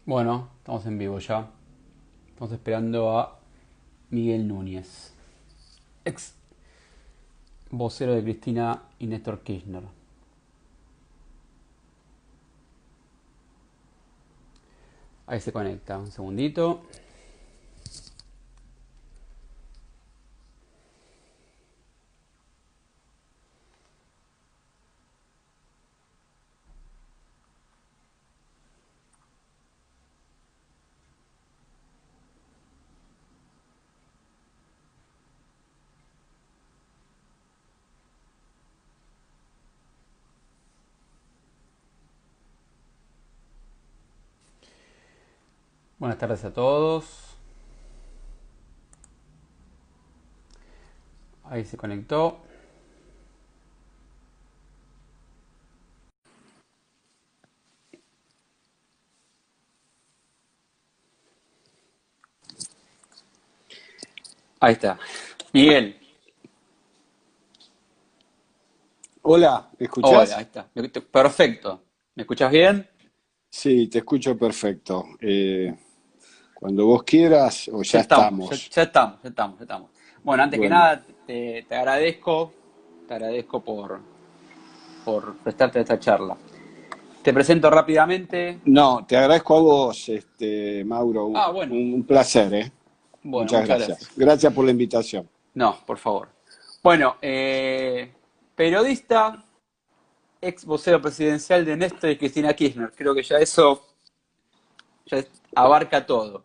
Bueno, estamos en vivo ya. Estamos esperando a Miguel Núñez, ex vocero de Cristina y Néstor Kirchner. Ahí se conecta, un segundito. Buenas tardes a todos. Ahí se conectó. Ahí está. Miguel. Hola, ¿me Hola, escuchás? ahí está. Perfecto. ¿Me escuchas bien? Sí, te escucho perfecto. Cuando vos quieras, o Ya ya estamos, estamos. ya estamos. Bueno, antes que Bueno, nada, te agradezco por prestarte esta charla. Te presento rápidamente. no, te agradezco a vos, Mauro, Ah, bueno. un placer, ¿eh? Bueno, Muchas muchas gracias. gracias. Gracias por la invitación. No, por favor. Bueno, periodista, ex vocero presidencial de Néstor y Cristina Kirchner. Creo que ya eso ya abarca todo.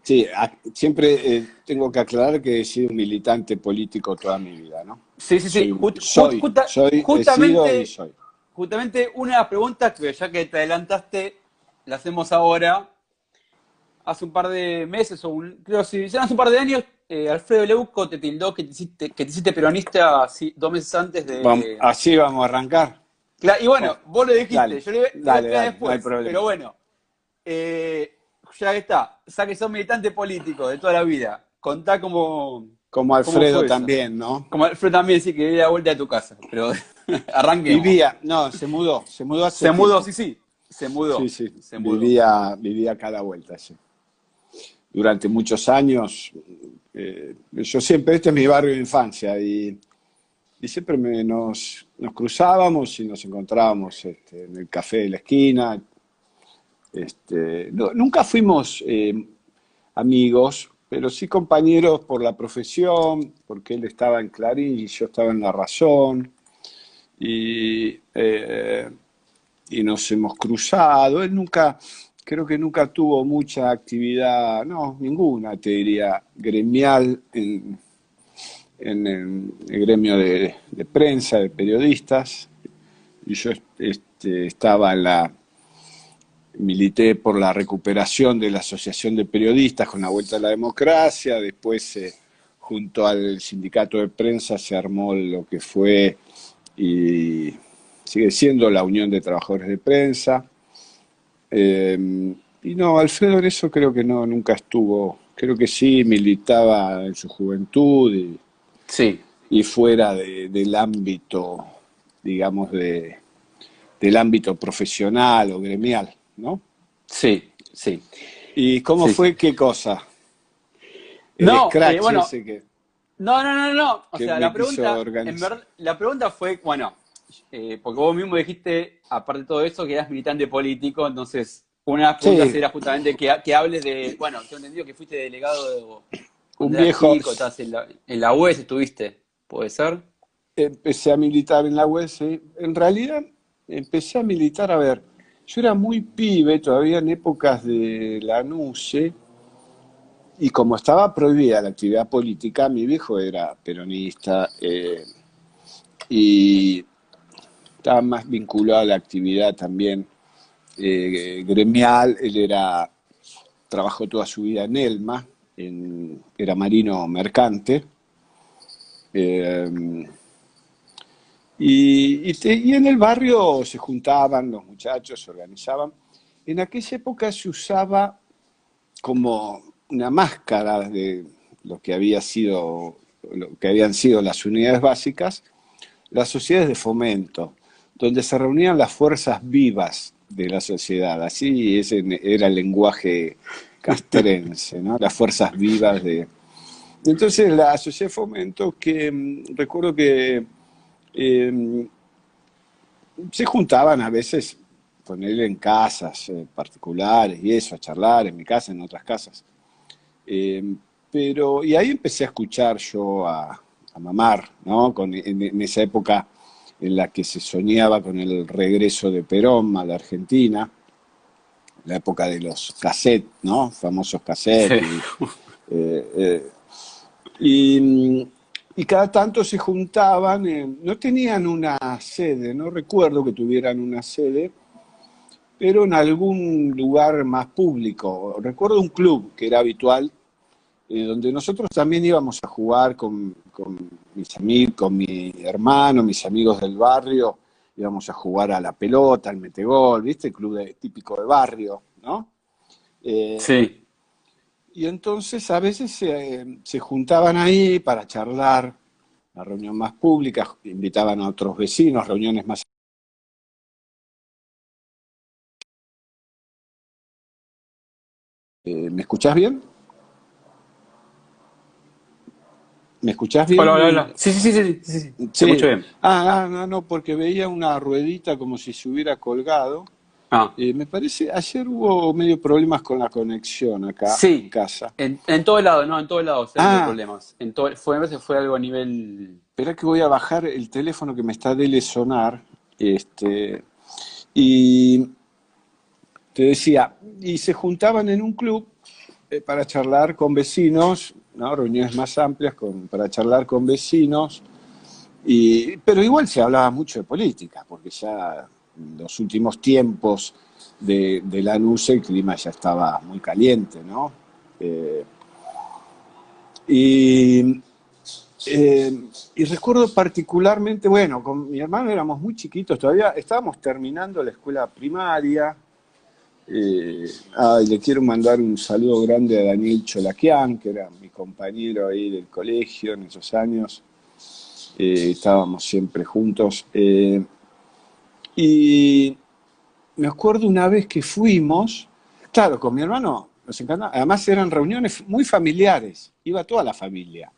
Sí, siempre tengo que aclarar que he sido un militante político toda mi vida, ¿no? Sí, sí, sí. He sido y Justamente, soy. justamente una de las preguntas que ya que te adelantaste, la hacemos ahora. Hace un par de meses, creo que sí, hace un par de años, Alfredo Leuco te tildó que te hiciste peronista así, 2 meses antes de. Así vamos a arrancar. Y bueno, Oh, vos lo dijiste, dale, yo le voy a dale, explicar dale, no hay después, pero problema. bueno, ya que está, ya que sos militante político de toda la vida, contá Como cómo Alfredo fue eso. también, ¿no? Como Alfredo también sí que di la vuelta de tu casa, pero arranquemos. Vivía, no, se mudó hace Se mudó, tiempo. sí, sí, Sí, sí, se mudó. vivía cada vuelta, sí. Durante muchos años, yo siempre, este es mi barrio de infancia y siempre nos cruzábamos y nos encontrábamos en el café de la esquina. Nunca fuimos amigos, pero sí compañeros por la profesión, porque él estaba en Clarín y yo estaba en La Razón. Y, eh, y nos hemos cruzado. Él nunca, creo que nunca tuvo mucha actividad, no, ninguna, te diría, gremial en el gremio de prensa, de periodistas. Y yo estaba milité por la recuperación de la Asociación de Periodistas con la Vuelta a la Democracia. Después, junto al sindicato de prensa, se armó lo que fue y sigue siendo la Unión de Trabajadores de Prensa. Y no, Alfredo en eso creo que no, nunca estuvo. Creo que sí militaba en su juventud Sí, y fuera del ámbito, digamos, del ámbito profesional o gremial, ¿no? sí, sí, ¿Y cómo sí, sí. fue qué cosa? El No, scratch bueno, ese no. O que sea, me quiso en organizar. verdad, la pregunta fue, bueno, porque vos mismo dijiste, aparte de todo eso, que eras militante político, entonces una de las preguntas Sí, era justamente que hables de, bueno, tengo entendido que fuiste delegado un cuando eras viejo, chico, estabas en la UES, estuviste, ¿puede ser? empecé a militar en la UES. En realidad, empecé a militar, a ver, yo era muy pibe, todavía en épocas de la NUCE, y como estaba prohibida la actividad política, mi viejo era peronista y estaba más vinculado a la actividad también gremial. Él trabajó toda su vida en Elma, era marino mercante. eh, y en el barrio se juntaban los muchachos, se organizaban. En aquella época se usaba como una máscara de lo que había sido, lo que habían sido las unidades básicas, las sociedades de fomento, donde se reunían las fuerzas vivas de la sociedad. Así ese era el lenguaje castrense, ¿no? Las fuerzas vivas de... Entonces la sociedad de fomento que recuerdo que eh, se juntaban a veces con él en casas particulares y eso, a charlar en mi casa, en otras casas. Eh, y ahí empecé a escuchar yo a mamar, ¿no? En esa época en la que se soñaba con el regreso de Perón a la Argentina, la época de los cassettes, ¿no? Famosos Sí. cassettes. Eh, eh, y, y cada tanto se juntaban, no tenían una sede, no recuerdo que tuvieran una sede, pero en algún lugar más público. Recuerdo un club que era habitual, donde nosotros también íbamos a jugar con mis amigos, con mi hermano, mis amigos del barrio, íbamos a jugar a la pelota, al metegol, ¿viste? El club típico de barrio, ¿no? Eh, Sí. y entonces a veces se juntaban ahí para charlar, una reunión más pública, invitaban a otros vecinos, reuniones más... ¿Me escuchás bien? ¿Me escuchás Hola, hola, bien? hola. Sí, sí, sí, sí, sí, sí. Te escucho Sí. bien. No, no, porque veía una ruedita como si se hubiera colgado. Ah, Me parece, ayer hubo medio problemas con la conexión acá en sí. casa. En todo lado, no, en todos lados se han tenido Ah, problemas. A veces fue algo a nivel. espera que voy a bajar el teléfono que me está dele sonar. Y te decía, y se juntaban en un club para charlar con vecinos, ¿no? Reuniones más amplias para charlar con vecinos. Pero igual se hablaba mucho de política, porque ya en los últimos tiempos de Lanús el clima ya estaba muy caliente, ¿no? Eh, y, y recuerdo particularmente, bueno, con mi hermano éramos muy chiquitos, todavía estábamos terminando la escuela primaria. Le quiero mandar un saludo grande a Daniel Cholaquian, que era mi compañero ahí del colegio en esos años. Estábamos siempre juntos. Y me acuerdo una vez que fuimos, claro, con mi hermano nos encantaba, además eran reuniones muy familiares, iba toda la familia,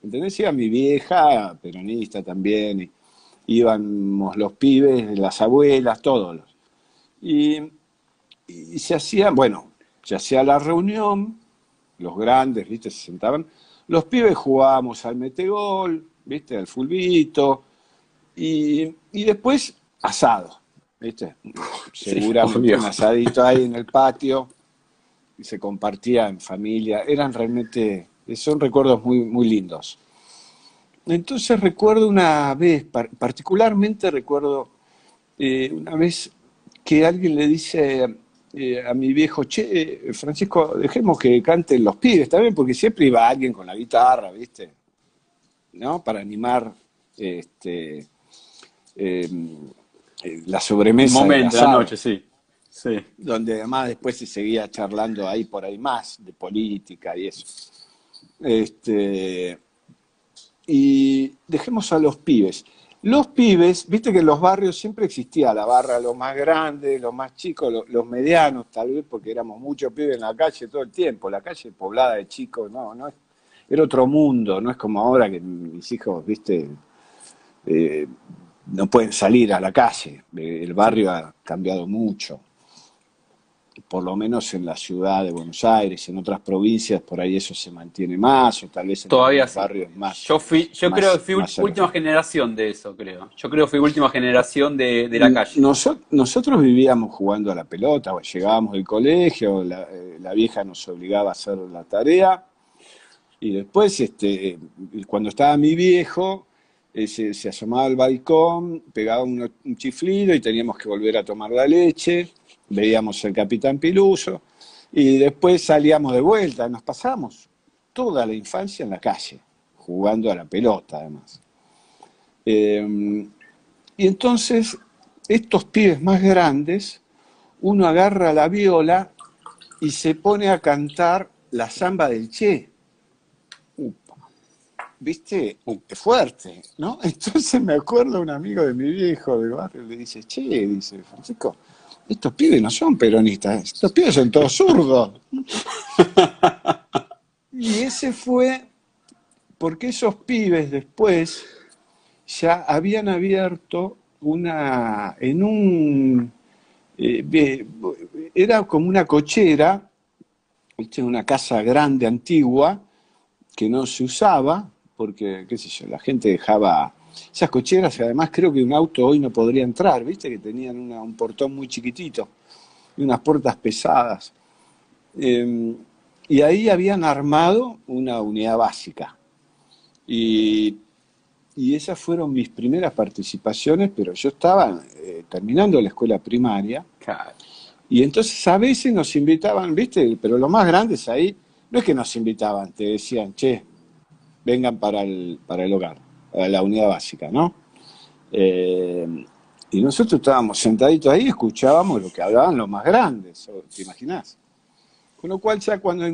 ¿entendés? Iba mi vieja, peronista también, íbamos los pibes, las abuelas, todos. Y, y se hacía, bueno, se hacía la reunión, los grandes, ¿viste? Se sentaban, los pibes jugábamos al metegol, ¿viste? Al fulbito, y después asado, ¿viste? Sí, Seguramente obvio. un asadito ahí en el patio y se compartía en familia. Eran realmente, son recuerdos muy, muy lindos. Entonces recuerdo una vez, particularmente recuerdo una vez que alguien le dice a mi viejo, che, Francisco, dejemos que canten los pibes, ¿está bien? Porque siempre iba alguien con la guitarra, ¿viste? ¿No? Para animar este, eh, la El sobremesa del momento, la asado, noche, sí. Sí. donde además después se seguía charlando ahí por ahí más de política y eso. Este, y dejemos a los pibes. Los pibes, viste que en los barrios siempre existía la barra, los más grandes, los más chicos, los medianos, tal vez porque éramos muchos pibes en la calle todo el tiempo, la calle poblada de chicos, no, no era otro mundo, no es como ahora que mis hijos, viste, eh, no pueden salir a la calle. El barrio ha cambiado mucho, por lo menos en la ciudad de Buenos Aires, en otras provincias por ahí eso se mantiene más, o tal vez en Todavía algunos sí. barrios Yo creo que fui más a última generación de eso, creo. Yo creo que fui última generación de la calle. Nosotros vivíamos jugando a la pelota, llegábamos del colegio, la vieja nos obligaba a hacer la tarea, y después, cuando estaba mi viejo, se asomaba al balcón, pegaba un chiflido y teníamos que volver a tomar la leche, veíamos el Capitán Piluso, y después salíamos de vuelta, nos pasamos toda la infancia en la calle, jugando a la pelota además. Eh, y entonces, estos pibes más grandes, uno agarra la viola y se pone a cantar la samba del Che. viste, fuerte, ¿no? Entonces me acuerdo un amigo de mi viejo del barrio, le dice, che, dice, Francisco, estos pibes no son peronistas, estos pibes son todos zurdos. Y ese fue porque esos pibes después ya habían abierto en un, era como una cochera, ¿viste? Una casa grande, antigua, que no se usaba, porque, qué sé yo, la gente dejaba esas cocheras, y además creo que un auto hoy no podría entrar, ¿viste? Que tenían un portón muy chiquitito y unas puertas pesadas. Eh, y ahí habían armado una unidad básica. Y, y esas fueron mis primeras participaciones, pero yo estaba terminando la escuela primaria. Claro. Y entonces a veces nos invitaban, ¿viste? Pero los más grandes ahí, no es que nos invitaban, te decían, che, vengan para el hogar, para la unidad básica, ¿no? Eh, y nosotros estábamos sentaditos ahí y escuchábamos lo que hablaban los más grandes, ¿te imaginás? Con lo cual ya cuando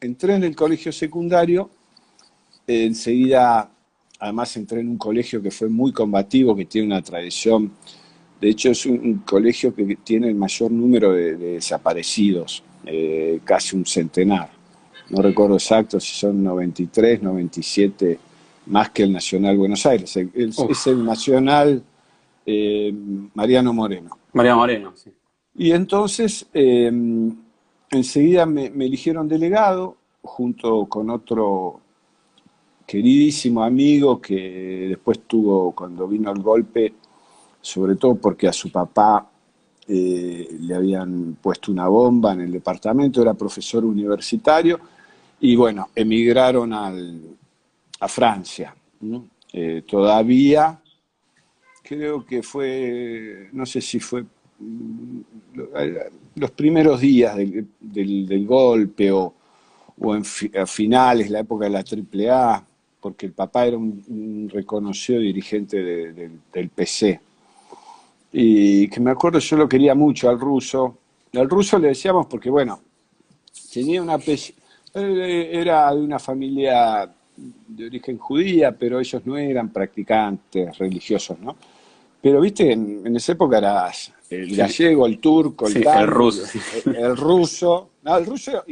entré en el colegio secundario, enseguida, además entré en un colegio que fue muy combativo, que tiene una tradición. De hecho, es un colegio que tiene el mayor número de desaparecidos, casi un centenar. No recuerdo exacto si son 93, 97, más que el Nacional Buenos Aires. Es el Nacional Mariano Moreno. María Moreno, sí. Y entonces, enseguida me eligieron delegado, junto con otro queridísimo amigo que después tuvo, cuando vino el golpe, sobre todo porque a su papá le habían puesto una bomba en el departamento, era profesor universitario, y bueno, emigraron a Francia, ¿no? Todavía, creo que fue, no sé si fue los primeros días del golpe o a finales, la época de la AAA, porque el papá era un reconocido dirigente del PC. Y que me acuerdo, yo lo quería mucho al ruso. Al ruso le decíamos porque, bueno, tenía una era de una familia de origen judía, pero ellos no eran practicantes religiosos, ¿no? Pero, viste, en esa época eras el Sí, gallego, el turco, el sí, el tango, ruso. Sí. el ruso. No, el ruso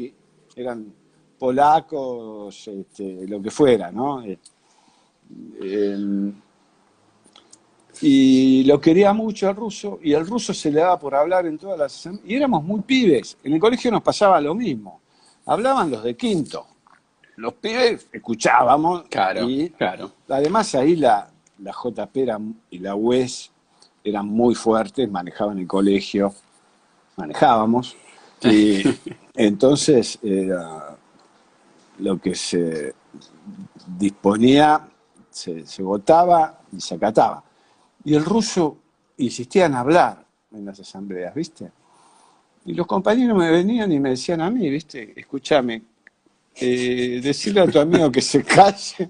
eran polacos, lo que fuera, ¿no? Eh, y lo quería mucho al ruso, y el ruso se le daba por hablar en todas las... Y éramos muy pibes, en el colegio nos pasaba lo mismo. Hablaban los de quinto, los pibes escuchábamos, Claro, y claro. además ahí la JP y la UES eran muy fuertes, manejaban el colegio, manejábamos, y entonces era lo que se disponía, se votaba y se acataba. Y el ruso insistía en hablar en las asambleas, ¿viste? Y los compañeros me venían y me decían a mí, ¿viste? Escúchame, decirle a tu amigo que se calle.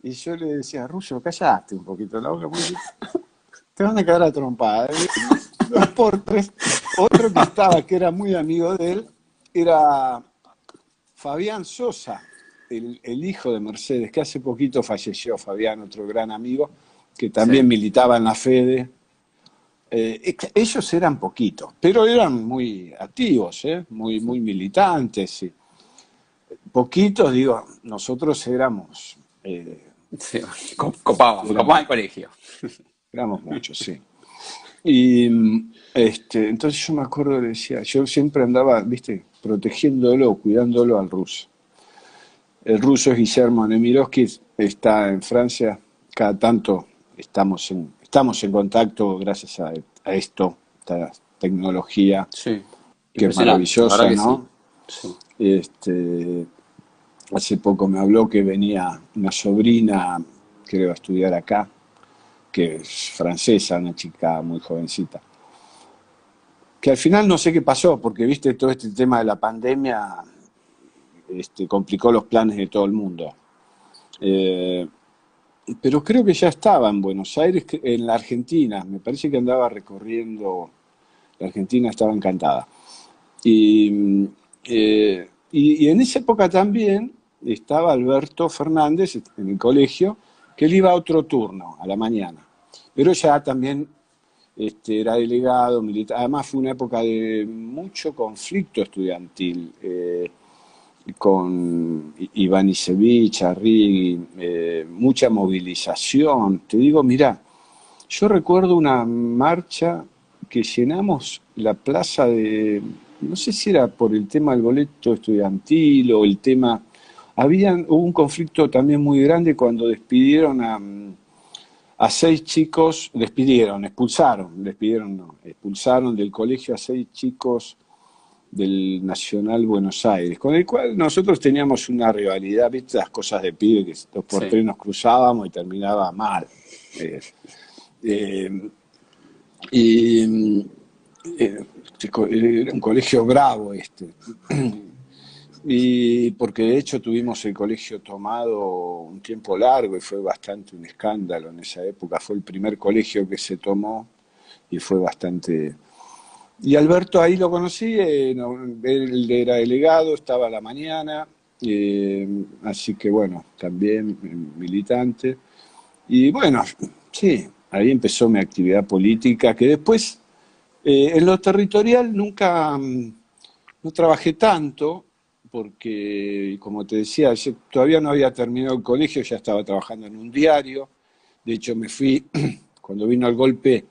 Y yo le decía, Ruso, callate un poquito la boca, porque te van a cagar a trompada. Dos por tres. Otro que estaba, que era muy amigo de él, era Fabián Sosa, el hijo de Mercedes, que hace poquito falleció. Fabián, otro gran amigo, que también Sí. militaba en la Fede. Ellos eran poquitos, pero eran muy activos, muy, muy militantes. Sí. Poquitos, digo, nosotros Sí. Copaban el colegio. éramos muchos, sí. Y entonces yo me acuerdo, le decía, yo siempre andaba, viste, protegiéndolo, cuidándolo al ruso. El ruso es Guillermo Nemirovsky, está en Francia, cada tanto estamos en contacto gracias a esto, esta tecnología Sí. que es Impresionante, la verdad maravillosa, que sí. ¿no? Sí. Este, hace poco me habló que venía una sobrina, creo, a estudiar acá, que es francesa, una chica muy jovencita. Que al final no sé qué pasó, porque viste todo este tema de la pandemia complicó los planes de todo el mundo. Eh, pero creo que ya estaba en Buenos Aires, en la Argentina, me parece que andaba recorriendo, la Argentina estaba encantada. Y en esa época también estaba Alberto Fernández en el colegio, que él iba a otro turno, a la mañana. Pero ya también era delegado, militar. Además fue una época de mucho conflicto estudiantil, con Iván Isevich, Arrighi, mucha movilización. Te digo, mirá, yo recuerdo una marcha que llenamos la plaza de, no sé si era por el tema del boleto estudiantil o el tema, hubo un conflicto también muy grande cuando despidieron a 6 chicos, expulsaron del colegio a 6 chicos del Nacional Buenos Aires, con el cual nosotros teníamos una rivalidad, ¿viste? Las cosas de pibe, que dos por Sí. tres nos cruzábamos y terminaba mal. Eh, eh, y era un colegio bravo y porque de hecho tuvimos el colegio tomado un tiempo largo y fue bastante un escándalo en esa época. Fue el primer colegio que se tomó y fue bastante... Y Alberto ahí lo conocí, él era delegado, estaba a la mañana, así que bueno, también militante. Y bueno, sí, ahí empezó mi actividad política, que después en lo territorial nunca, no trabajé tanto, porque como te decía, yo todavía no había terminado el colegio, ya estaba trabajando en un diario. De hecho me fui, cuando vino el golpe,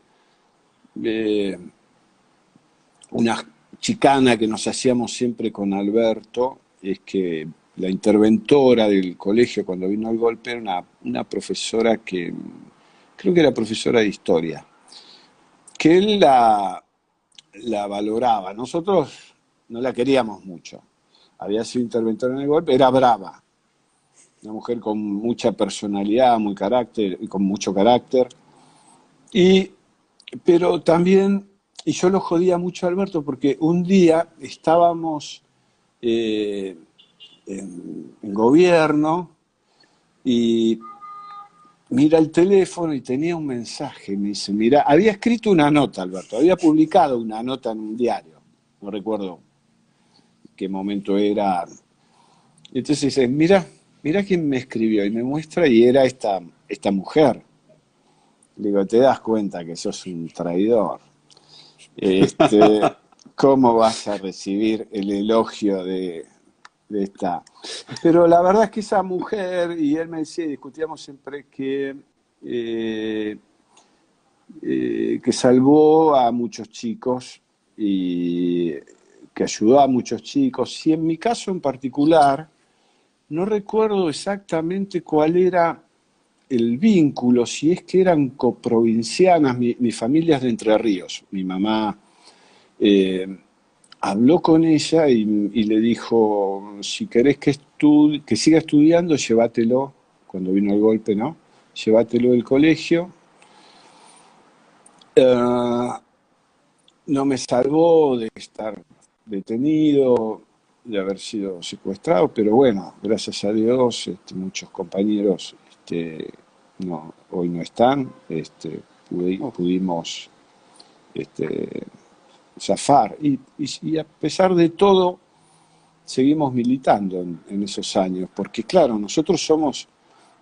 eh, una chicana que nos hacíamos siempre con Alberto, es que la interventora del colegio cuando vino el golpe era una profesora que, creo que era profesora de historia, que él la valoraba. Nosotros no la queríamos mucho. Había sido interventora en el golpe, era brava, una mujer con mucha personalidad, muy carácter, y con mucho carácter. Y, pero también, y yo lo jodía mucho a Alberto, porque un día estábamos eh, en gobierno y mira el teléfono y tenía un mensaje. Me dice, mira, había escrito una nota, Alberto, había publicado una nota en un diario, no recuerdo qué momento era. Entonces dice, mira quién me escribió y me muestra y era esta mujer. Le digo, te das cuenta que sos un traidor. Este, ¿Cómo vas a recibir el elogio de esta? Pero la verdad es que esa mujer, y él me decía, y discutíamos siempre eh, que salvó a muchos chicos y que ayudó a muchos chicos. Y en mi caso en particular, no recuerdo exactamente cuál era el vínculo, si es que eran coprovincianas, mi familia es de Entre Ríos, mi mamá eh, habló con ella y le dijo, si querés que siga estudiando, llévatelo, cuando vino el golpe, ¿no? Llévatelo del colegio. Eh, no me salvó de estar detenido, de haber sido secuestrado, pero bueno, gracias a Dios, muchos compañeros no, hoy no están, Uf, pudimos este, zafar. Y a pesar de todo, seguimos militando en esos años, porque claro, nosotros somos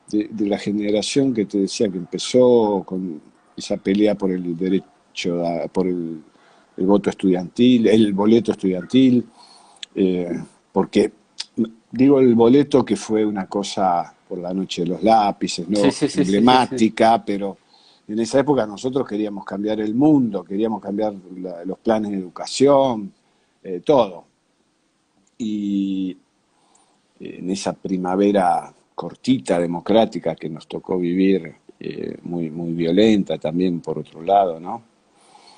de la generación que te decía que empezó con esa pelea por el derecho, por el voto estudiantil, el boleto estudiantil, porque digo el boleto que fue una cosa por la noche de los lápices, sí, ¿no? sí, sí, sí, sí, sí. Emblemática, pero en esa época nosotros queríamos cambiar el mundo, queríamos cambiar los planes de educación, todo. Y en esa primavera cortita, democrática que nos tocó vivir, muy, muy violenta también por otro lado, ¿no?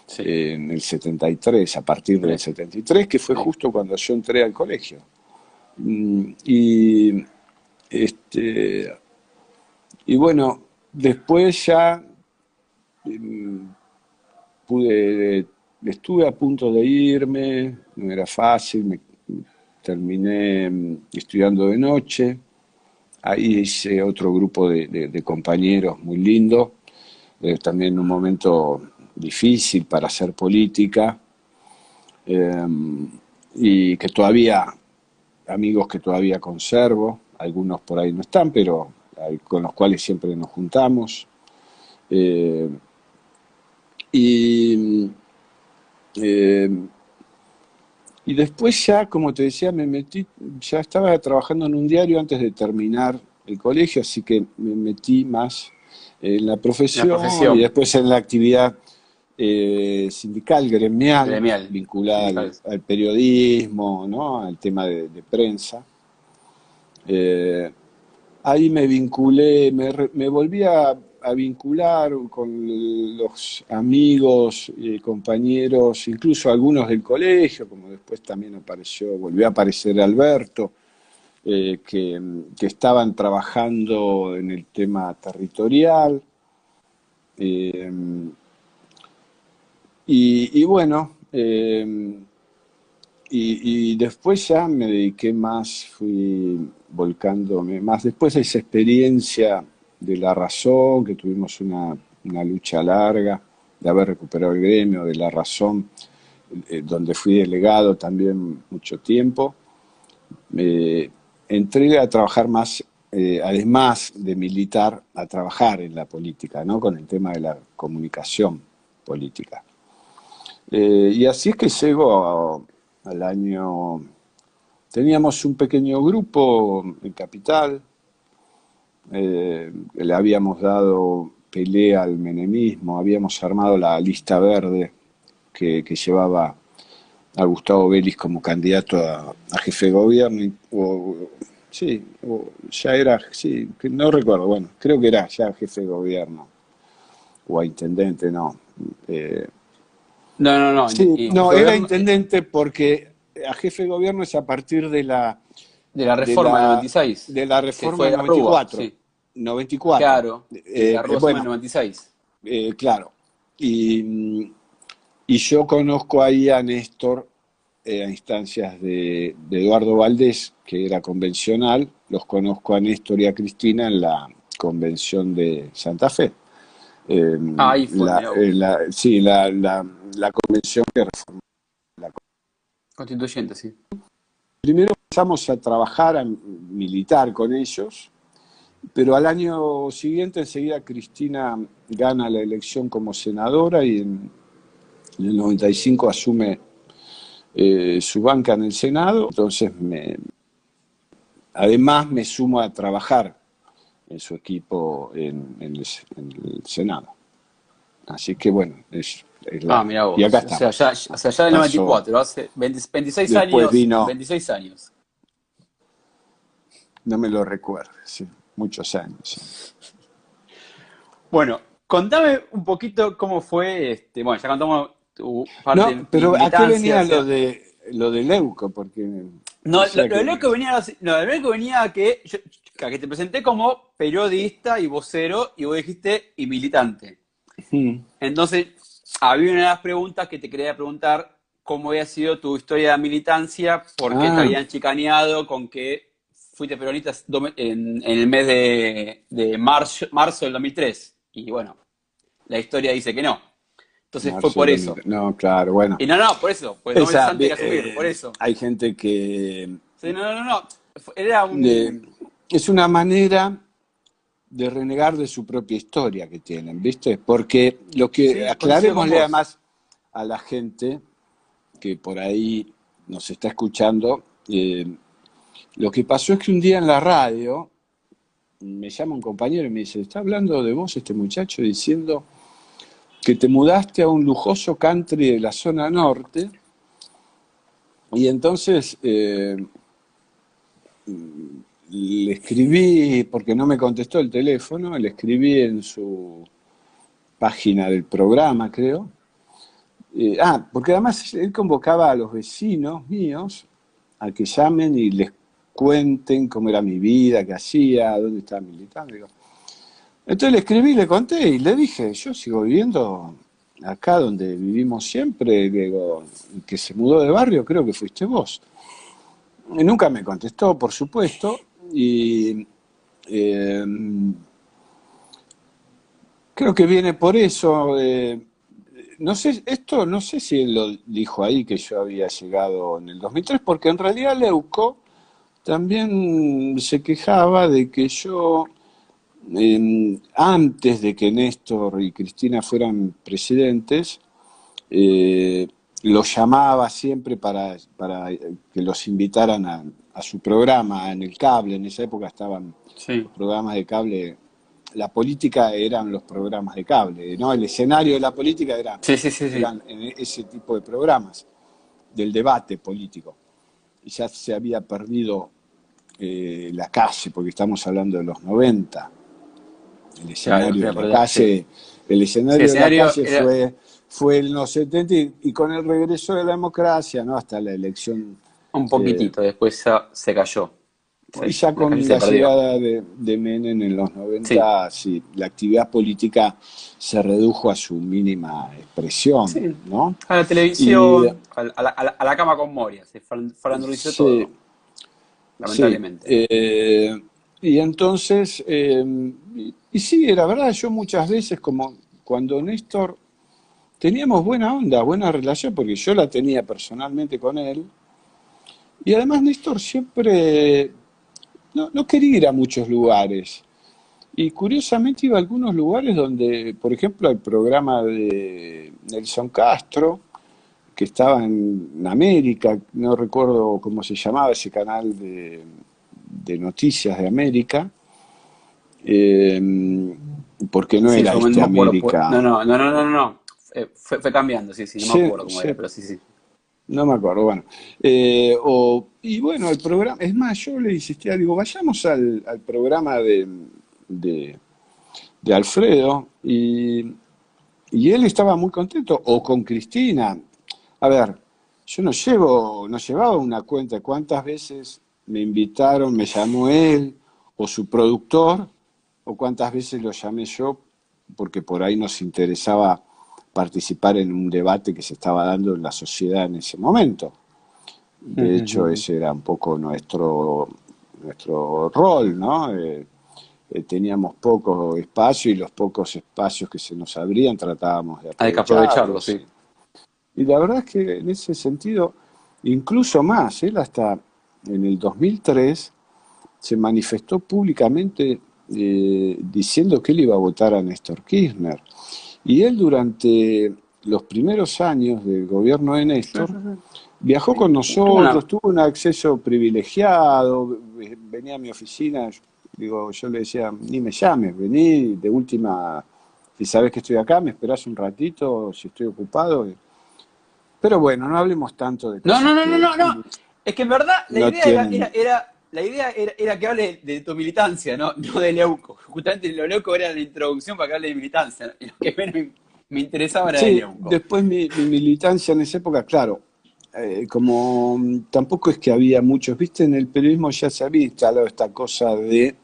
Sí, En el 73, a partir del sí, 73, que fue sí. justo cuando yo entré al colegio. Y, este, y bueno, después ya mm, estuve a punto de irme, no era fácil, terminé estudiando de noche. Ahí hice otro grupo de compañeros muy lindo, también en un momento difícil para hacer política, eh, y que todavía, amigos que todavía conservo. algunos por ahí no están, pero con los cuales siempre nos juntamos. Eh, y, eh, y después ya, como te decía, me metí, ya estaba trabajando en un diario antes de terminar el colegio, así que me metí más en la La profesión y profesión después en la actividad sindical, gremial, gremial, vinculada sindical. al periodismo, ¿no? Al tema de prensa. Eh, Ahí me vinculé, me volví a vincular con los amigos, compañeros, incluso algunos del colegio, como después también apareció, volvió a aparecer Alberto, que estaban trabajando en el tema territorial. eh, y bueno, y después ya me dediqué más, fui volcándome más. Después de esa experiencia de La Razón, que tuvimos una lucha larga, de haber recuperado el gremio, de La Razón, donde fui delegado también mucho tiempo, eh, entré a trabajar más, además de militar, a trabajar en la política, ¿no? Con el tema de la comunicación política. Y así es que llego al año. Teníamos un pequeño grupo en Capital, le habíamos dado pelea al menemismo, habíamos armado la lista verde que llevaba a Gustavo Vélez como candidato a jefe de gobierno, sí, ya era, sí, no recuerdo, bueno, creo que era ya jefe de gobierno, o a intendente, no. Eh, No, no, no. sí, Y no, jefe de era gobierno intendente porque a jefe de gobierno es a partir de la de reforma del la, 96, de la que reforma fue del la Rúa, 94. sí. 94. Claro, y la Rúa asume en el Bueno, 96. claro. Y, y yo conozco ahí a Néstor a instancias de Eduardo Valdés, que era convencional. Los conozco a Néstor y a Cristina en la convención de Santa Fe. Eh, Ah, ahí fue, mirá vos. sí, la convención que reformó. Constituyente, sí. Primero empezamos a trabajar, a militar con ellos, pero al año siguiente enseguida Cristina gana la elección como senadora y en el 95 asume su banca en el Senado. Entonces, además me sumo a trabajar en su equipo en el Senado. Así que bueno, Ah, mirá y acá vos. estamos. O sea, ya del Pasó, 94, hace 26 después años, vino, 26 años. no me lo recuerdo, sí, muchos años. Sí. Bueno, contame un poquito cómo fue, bueno, ya contamos tu parte No, de pero ¿a qué militancia, o venía sea, lo de Leuco? Porque no, decía lo de que... lo que venía, no, de lo que venía a que te presenté como periodista y vocero y vos dijiste y militante. Mm, Entonces, había una de las preguntas que te quería preguntar cómo había sido tu historia de militancia, por qué te ah, habían chicaneado, con que fuiste peronista en el mes de marzo del 2003. Y bueno, la historia dice que no. Entonces fue marzo del por 2000. eso. No, claro, bueno. Y no, no, por eso, pues 2 meses antes hay que asumir, por eso. Hay gente que Sí, no, no, no, no. Era eh, un. es una manera de renegar de su propia historia que tienen, ¿viste? Porque lo que Sí, coincido con aclarémosle vos. además a la gente que por ahí nos está escuchando, lo que pasó es que un día en la radio me llama un compañero y me dice, está hablando de vos este muchacho diciendo que te mudaste a un lujoso country de la zona norte y entonces le escribí, porque no me contestó el teléfono, le escribí en su página del programa, creo. Porque además él convocaba a los vecinos míos a que llamen y les cuenten cómo era mi vida, qué hacía, dónde estaba militando. Digo. Entonces le escribí, le conté y le dije, yo sigo viviendo acá donde vivimos siempre, digo, el que se mudó de barrio creo que fuiste vos. Y nunca me contestó, por supuesto, y eh, creo que viene por eso. No sé, esto no sé si él lo dijo ahí que yo había llegado en el 2003, porque en realidad Leuco también se quejaba de que yo, antes de que Néstor y Cristina fueran presidentes, eh, los llamaba siempre para que los invitaran a su programa en el cable. En esa época estaban Sí, los programas de cable, la política eran los programas de cable, ¿no? El escenario de la política sí, sí, sí, sí. eran ese tipo de programas, del debate político. Y ya se había perdido la calle, porque estamos hablando de los 90. El Claro, escenario de la sí. calle, el Sí, el escenario de la escenario calle era fue en los 70 y con el regreso de la democracia, ¿no? Hasta la elección, un eh, poquitito, después se cayó. y ya La calle con se la perdió. llegada de Menem en los Sí, 90, sí, la actividad política se redujo a su mínima expresión, sí. ¿no? A la Y televisión, a la cama con Moria, se farandulizó sí, todo, sí. lamentablemente. Y entonces, y sí, era verdad, yo muchas veces, como cuando Néstor teníamos buena onda, buena relación, porque yo la tenía personalmente con él. Y además Néstor siempre no quería ir a muchos lugares. Y curiosamente iba a algunos lugares donde, por ejemplo, el programa de Nelson Castro, que estaba en América, no recuerdo cómo se llamaba ese canal de noticias de América, eh, porque no Sí, en era su momento este no me acuerdo. América. No, no, no, no, no, no. No. Fue cambiando, sí, sí, no me Sí, acuerdo cómo sí, era, pero sí, sí. no me acuerdo, bueno. Y bueno, el programa, es más, yo le insistía, digo, vayamos al programa de, de Alfredo, y él estaba muy contento, o con Cristina. A ver, yo no llevaba una cuenta de cuántas veces me invitaron, me llamó él, o su productor, o cuántas veces lo llamé yo, porque por ahí nos interesaba participar en un debate que se estaba dando en la sociedad en ese momento. De hecho, ese era un poco nuestro rol, ¿no? Teníamos poco espacio y los pocos espacios que se nos abrían tratábamos de Hay que aprovecharlo, aprovecharlos. sí. Y la verdad es que en ese sentido, incluso más, él hasta en el 2003 se manifestó públicamente diciendo que él iba a votar a Néstor Kirchner. Y él durante los primeros años del gobierno de Sí, Néstor sí, sí. viajó con Tuvo nosotros, una. tuvo un acceso privilegiado, venía a mi oficina, digo, yo le decía, ni me llames, vení de última, si sabes que estoy acá, me esperás un ratito, si estoy ocupado. Pero bueno, no hablemos tanto de No, no, cosas no, no, que no, no. Es que en verdad la no idea tienen. la idea era que hable de tu militancia, no, no de Leuco. Justamente lo Leuco era la introducción para que hable de militancia, ¿no? Y lo que menos me interesaba era de Sí, Leuco. después mi militancia en esa época, claro, como tampoco es que había muchos, viste, en el periodismo ya se había instalado esta cosa de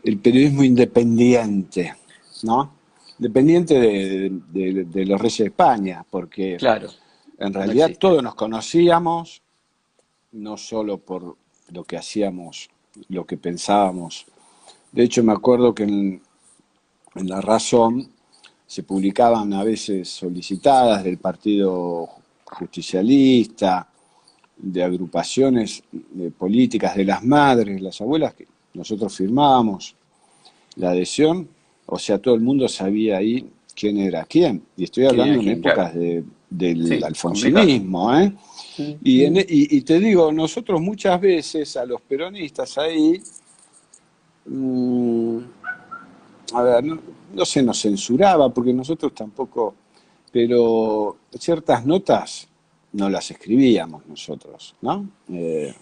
el periodismo independiente, ¿no? Dependiente de los reyes de España, porque Claro, en no realidad existe. todos nos conocíamos, no solo por lo que hacíamos, lo que pensábamos. De hecho, me acuerdo que en La Razón se publicaban a veces solicitadas del Partido Justicialista, de agrupaciones políticas, de las madres, las abuelas, que nosotros firmábamos la adhesión, o sea, todo el mundo sabía ahí quién era quién. Y estoy ¿Quién era hablando en quién? Claro. épocas del Sí, complicado. alfonsinismo, ¿eh? Y te digo, nosotros muchas veces a los peronistas ahí, mmm, a ver, no se nos censuraba, porque nosotros tampoco, pero ciertas notas no las escribíamos nosotros, ¿no? Eh,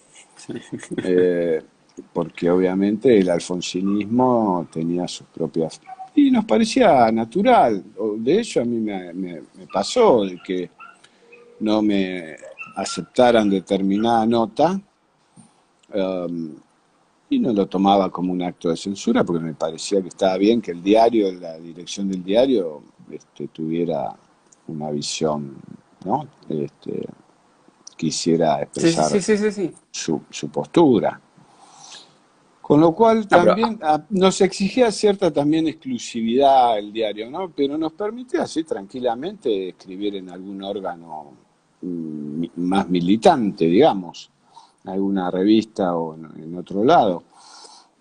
Porque obviamente el alfonsinismo tenía sus propias. Y nos parecía natural. De hecho, a mí me pasó de que no me aceptaran determinada nota, um, y no lo tomaba como un acto de censura porque me parecía que estaba bien que el diario, la dirección del diario, tuviera una visión, ¿no? Quisiera Sí, sí, expresar sí, sí, sí, sí. su postura. Con lo cual Ah, pero también nos exigía cierta también exclusividad el diario, ¿no? Pero nos permitía así tranquilamente escribir en algún órgano más militante, digamos. alguna revista o en otro lado.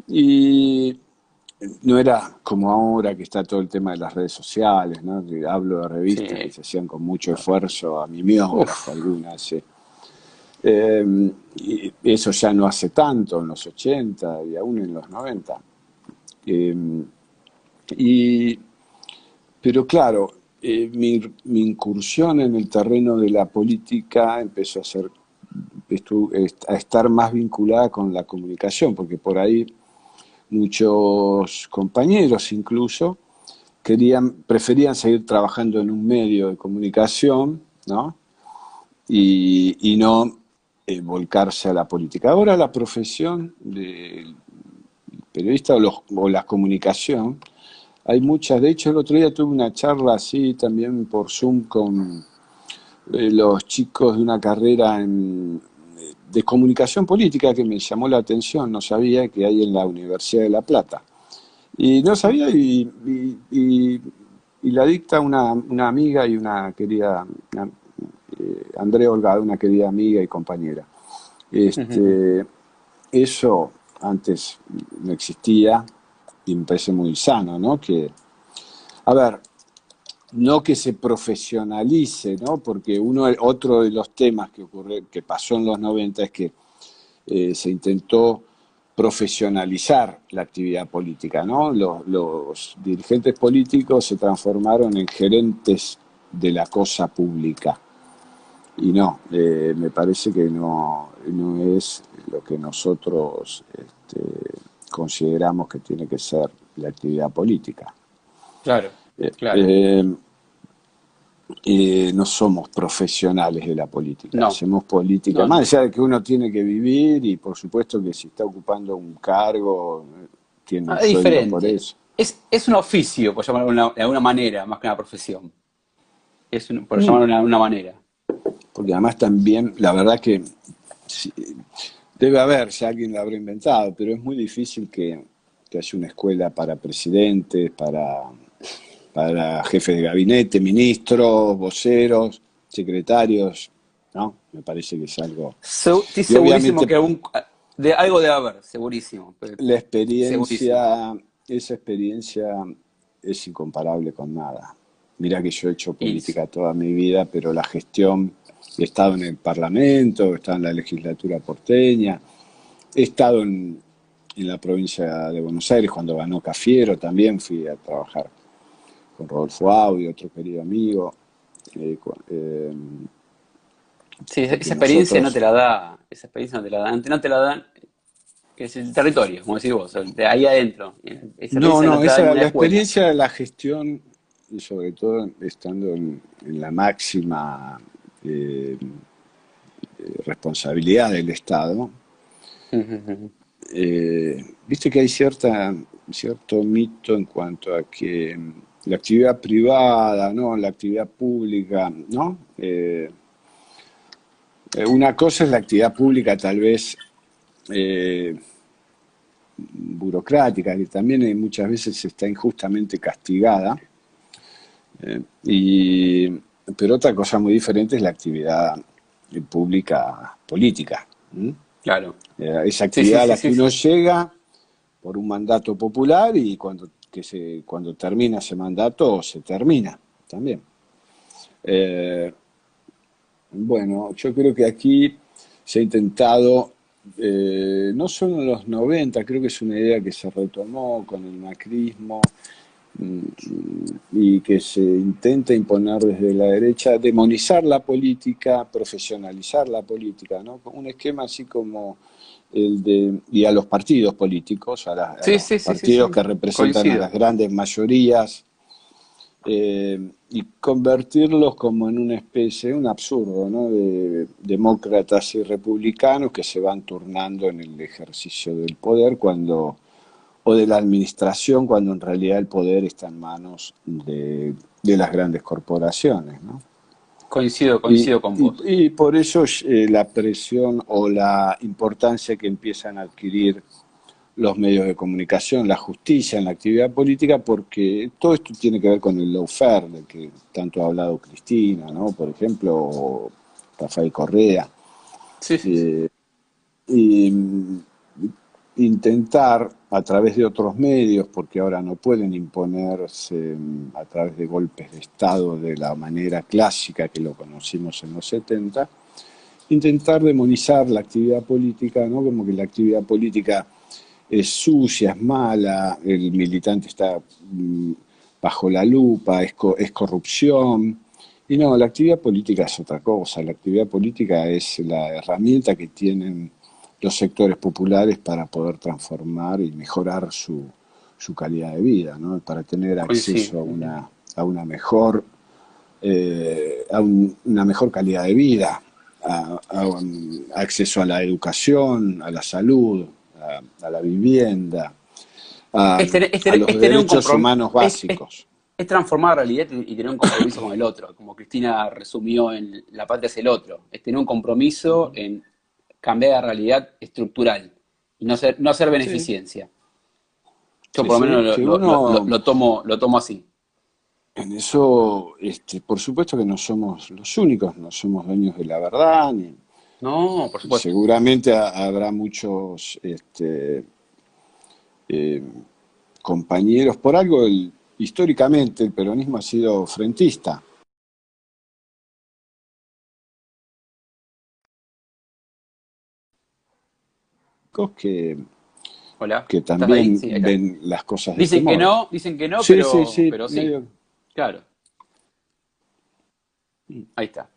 Y no era como ahora que está todo el tema de las redes sociales, ¿no? Que hablo de revistas que Sí. se hacían con mucho esfuerzo, a mimeógrafo, Uf. algunas. Sí. Y eso ya no hace tanto, en los 80 y aún en los 90. Eh, y, pero claro, mi incursión en el terreno de la política empezó a ser, a estar más vinculada con la comunicación, porque por ahí muchos compañeros incluso preferían seguir trabajando en un medio de comunicación, ¿no? Y no volcarse a la política. Ahora la profesión de periodista o la comunicación, hay muchas. De hecho, el otro día tuve una charla así también por Zoom con los chicos de una carrera de comunicación política que me llamó la atención, no sabía que hay en la Universidad de La Plata. Y no sabía, y la dicta una amiga y una querida, Andrea Holgado, una querida amiga y compañera. Este, eso antes no existía y me parece muy sano, ¿no? A ver, no que se profesionalice, ¿no? Porque otro de los temas que pasó en los 90 es que se intentó profesionalizar la actividad política, ¿no? Los dirigentes políticos se transformaron en gerentes de la cosa pública. Y no, me parece que no es lo que nosotros consideramos que tiene que ser la actividad política. Claro, Eh, claro. eh, no somos profesionales de la política, No, hacemos política, no, más no. allá de que uno tiene que vivir y por supuesto que si está ocupando un cargo, tiene un Es sueldo por diferente. eso. Es un oficio, por llamarlo de alguna manera, más que una profesión. Por Mm. llamarlo de alguna manera. Porque además también, la verdad que sí, debe haber, si alguien lo habrá inventado, pero es muy difícil que haya una escuela para presidentes, para jefes de gabinete, ministros, voceros, secretarios, ¿no? Me parece que es algo. Estoy Y segurísimo obviamente que de algo debe haber, segurísimo. la Segurísimo. esa experiencia es incomparable con nada. Mira que yo he hecho Y, política toda mi vida, pero la gestión, he estado en el Parlamento, he estado en la legislatura porteña, he estado en la provincia de Buenos Aires cuando ganó Cafiero, también fui a trabajar con Rodolfo Audi, otro querido amigo. eh, con- eh, sí, porque esa experiencia no nosotros. te la da, esa experiencia no te la da, no te la dan, es el territorio, como decís vos, de ahí adentro. Esa No, experiencia no no, te la da la ninguna escuela. experiencia de la gestión, y sobre todo estando en la máxima eh, responsabilidad del Estado, viste que hay cierto mito en cuanto a que la actividad privada, ¿no? La actividad pública, ¿no? Una cosa es la actividad pública tal vez eh, burocrática, que también muchas veces está injustamente castigada. Y, pero otra cosa muy diferente es la actividad pública política. ¿M? Claro. Esa Sí, sí, actividad a sí, la que sí, uno sí. llega por un mandato popular y cuando termina ese mandato se termina también. Eh, bueno, yo creo que aquí se ha intentado, no solo en los 90, creo que es una idea que se retomó con el macrismo, y que se intenta imponer desde la derecha, demonizar la política, profesionalizar la política, ¿no? Un esquema así como y a los partidos políticos, a Sí, los sí, sí, sí, partidos sí. que representan a las Coincido. grandes mayorías, y convertirlos como en una especie, un absurdo, ¿no? De demócratas y republicanos que se van turnando en el ejercicio del poder o de la administración, cuando en realidad el poder está en manos de las grandes corporaciones, ¿no? Coincido, Y, coincido con vos. y por eso la presión o la importancia que empiezan a adquirir los medios de comunicación, la justicia en la actividad política, porque todo esto tiene que ver con el lawfare, del que tanto ha hablado Cristina, ¿no? Por ejemplo, o Rafael Correa. Sí, sí, sí. Eh, y intentar a través de otros medios, porque ahora no pueden imponerse a través de golpes de Estado de la manera clásica que lo conocimos en los 70, intentar demonizar la actividad política, ¿no? Como que la actividad política es sucia, es mala, el militante está bajo la lupa, es corrupción. Y no, la actividad política es otra cosa. La actividad política es la herramienta que tienen los sectores populares para poder transformar y mejorar su calidad de vida, ¿no? Para tener Coincido. acceso a una mejor, una mejor calidad de vida, acceso a la educación, a la salud, a la vivienda, a, a los Es tener un derechos compromiso, humanos básicos. es transformar la realidad y tener un compromiso con el otro, como Cristina resumió en La patria es el otro. Es tener un compromiso en cambiar la realidad estructural y no hacer Sí, beneficencia. Yo sí, por lo sí, menos que uno lo tomo así. en eso, por supuesto que no somos los únicos, no somos dueños de la verdad, No, por y supuesto. seguramente habrá muchos eh, compañeros, por algo históricamente el peronismo ha sido frentista, que, Hola, que ¿estás ahí? también Sí, acá. ven las cosas de este modo. Dicen que no, Sí, sí, sí, pero sí. medio. Claro, ahí está.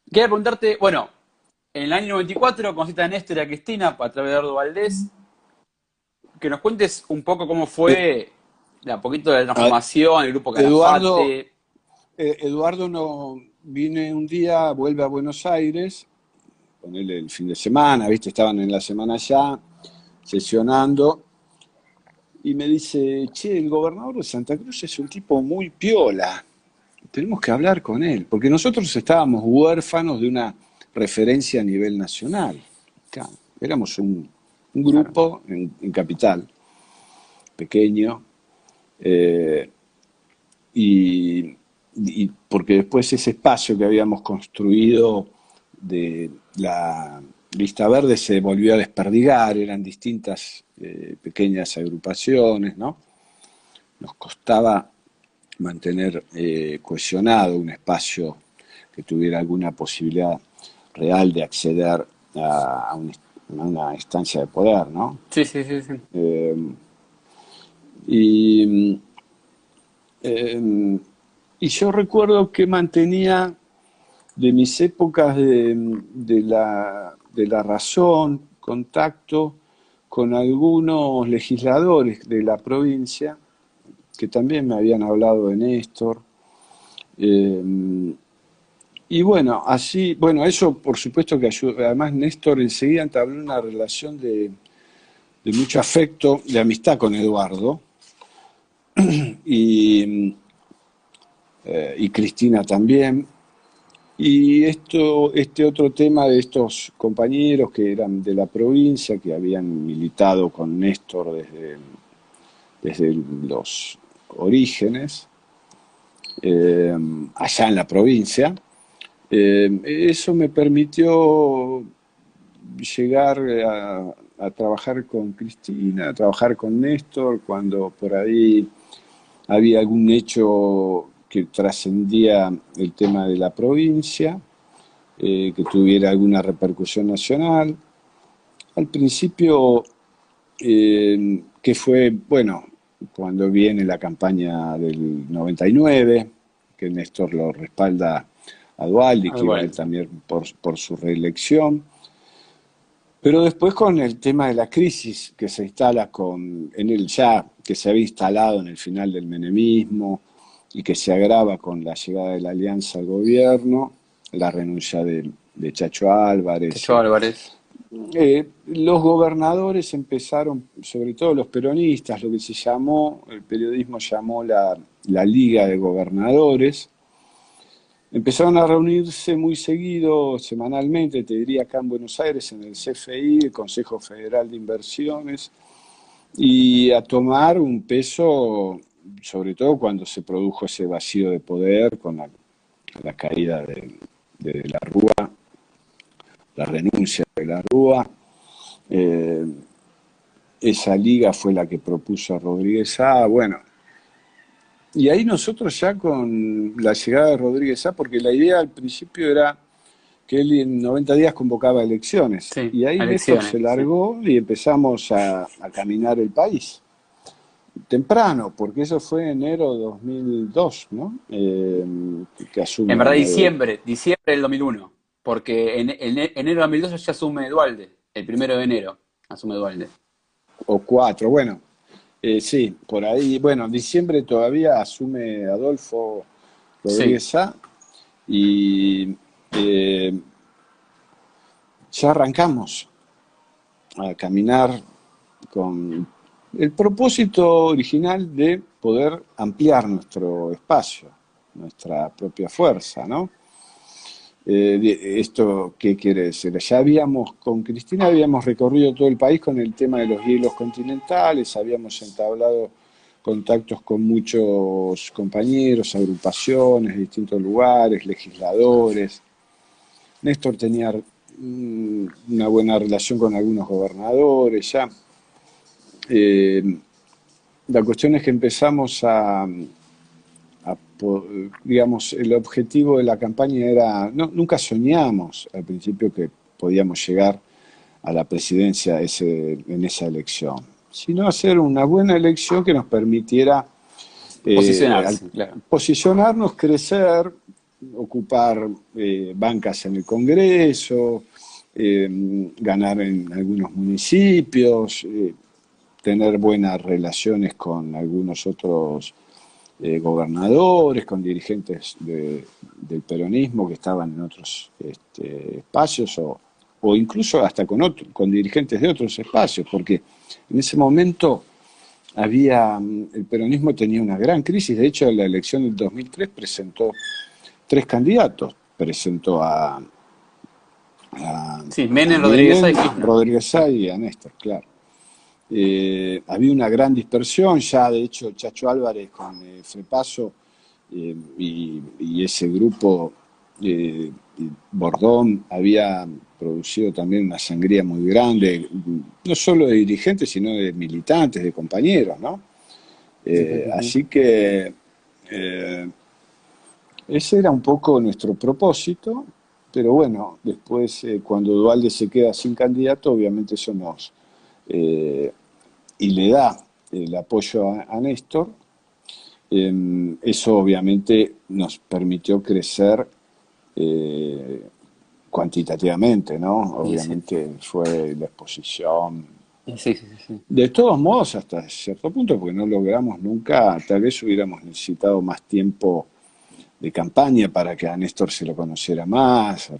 Quería preguntarte, bueno, en el año 94 conociste a Néstor y a Cristina a través de Eduardo Valdés. Que nos cuentes un poco cómo Eh, fue de a poquito de la a- transformación, el grupo Eduardo, Calafate. Eduardo no viene un día, vuelve a Buenos Aires, con él el fin de semana, ¿viste? Estaban en la semana ya, sesionando, y me dice, che, el gobernador de Santa Cruz es un tipo muy piola, tenemos que hablar con él, porque nosotros estábamos huérfanos de una referencia a nivel nacional. Claro, éramos un Claro. grupo en Capital, pequeño, eh, y, y porque después ese espacio que habíamos construido de la lista verde se volvió a desperdigar, eran distintas pequeñas agrupaciones, ¿no? Nos costaba mantener cohesionado un espacio que tuviera alguna posibilidad real de acceder a una instancia de poder, ¿no? Sí, sí, sí, sí. Eh, y eh, y yo recuerdo que mantenía de mis épocas de la razón, contacto con algunos legisladores de la provincia que también me habían hablado de Néstor. Eh, y bueno, así, bueno, eso por supuesto que ayuda. Además, Néstor enseguida entabló una relación de mucho afecto, de amistad con Eduardo. Y, y Cristina también. Y este otro tema de estos compañeros que eran de la provincia, que habían militado con Néstor desde los orígenes, eh, allá en la provincia, eso me permitió llegar a trabajar con Cristina, a trabajar con Néstor, cuando por ahí había algún hecho que trascendía el tema de la provincia, que tuviera alguna repercusión nacional. Al principio, que fue, bueno, cuando viene la campaña del 99, que Néstor lo respalda a Dualdi, Ah, que iba a igual, él también por su reelección. Pero después con el tema de la crisis que se instala en el ya, que se había instalado en el final del menemismo y que se agrava con la llegada de la alianza al gobierno, la renuncia de Chacho Álvarez, Chacho Álvarez. los gobernadores empezaron, sobre todo los peronistas, lo que se llamó, el periodismo llamó la Liga de Gobernadores, empezaron a reunirse muy seguido, semanalmente, te diría acá en Buenos Aires, en el CFI, el Consejo Federal de Inversiones, y a tomar un peso, sobre todo cuando se produjo ese vacío de poder con la caída de la Rúa la renuncia de la Rúa. Eh, esa liga fue la que propuso a Rodríguez Sá, bueno, y ahí nosotros ya con la llegada de Rodríguez Sá, porque la idea al principio era que él en 90 días convocaba elecciones, Sí, y ahí Néstor elecciones, se sí. largó y empezamos a caminar el país. Temprano, porque eso fue en enero de 2002, ¿no? Que En verdad, asume, diciembre del 2001, porque en enero de 2002 ya asume Dualde, el 1 de enero asume Dualde. o cuatro, bueno, sí, por ahí, bueno, en diciembre todavía asume Adolfo Sí, Rodríguez Sá y eh, ya arrancamos a caminar con el propósito original de poder ampliar nuestro espacio, nuestra propia fuerza, ¿no? ¿Esto qué quiere decir? Ya habíamos, con Cristina habíamos recorrido todo el país con el tema de los hielos continentales, habíamos entablado contactos con muchos compañeros, agrupaciones de distintos lugares, legisladores. Néstor tenía una buena relación con algunos gobernadores ya. Eh, la cuestión es que empezamos digamos, el objetivo de la campaña era, no, nunca soñamos al principio que podíamos llegar a la presidencia en esa elección, sino hacer una buena elección que nos permitiera al posicionarse, claro. posicionarnos, crecer, ocupar bancas en el Congreso, ganar en algunos municipios, tener buenas relaciones con algunos otros gobernadores, con dirigentes del peronismo que estaban en otros espacios o incluso hasta con dirigentes de otros espacios, porque en ese momento el peronismo tenía una gran crisis. De hecho, en la elección del 2003 presentó tres candidatos. Presentó Sí, a Menem, Rodríguez Sá y Menem, Kirchner. Rodríguez Sí, Sá y a Néstor, claro. Había una gran dispersión, ya de hecho Chacho Álvarez con Frepaso y ese grupo, Bordón, había producido también una sangría muy grande, no solo de dirigentes, sino de militantes, de compañeros, ¿no? sí, sí, sí. Así que eh, ese era un poco nuestro propósito, pero bueno, después cuando Dualde se queda sin candidato, obviamente eso eh, y le da el apoyo a Néstor, eso obviamente nos permitió crecer eh, cuantitativamente, ¿no? Y sí, Obviamente fue la exposición. y sí, sí, sí, sí. De todos modos, hasta cierto punto, porque no logramos nunca, tal vez hubiéramos necesitado más tiempo de campaña para que a Néstor se lo conociera más,